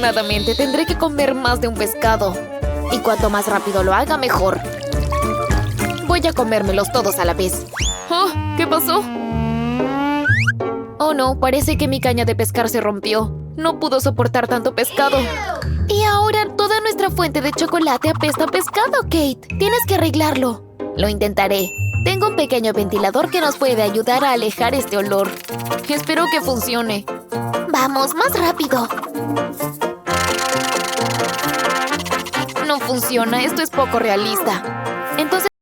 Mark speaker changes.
Speaker 1: Desafortunadamente, tendré que comer más de un pescado. Y cuanto más rápido lo haga, mejor. Voy a comérmelos todos a la vez. ¿Oh? ¿Qué pasó? Oh no, parece que mi caña de pescar se rompió. No pudo soportar tanto pescado. Y ahora toda nuestra fuente de chocolate apesta a pescado, Kate. Tienes que arreglarlo. Lo intentaré. Tengo un pequeño ventilador que nos puede ayudar a alejar este olor. Espero que funcione. Vamos, más rápido. No funciona, esto es poco realista. Entonces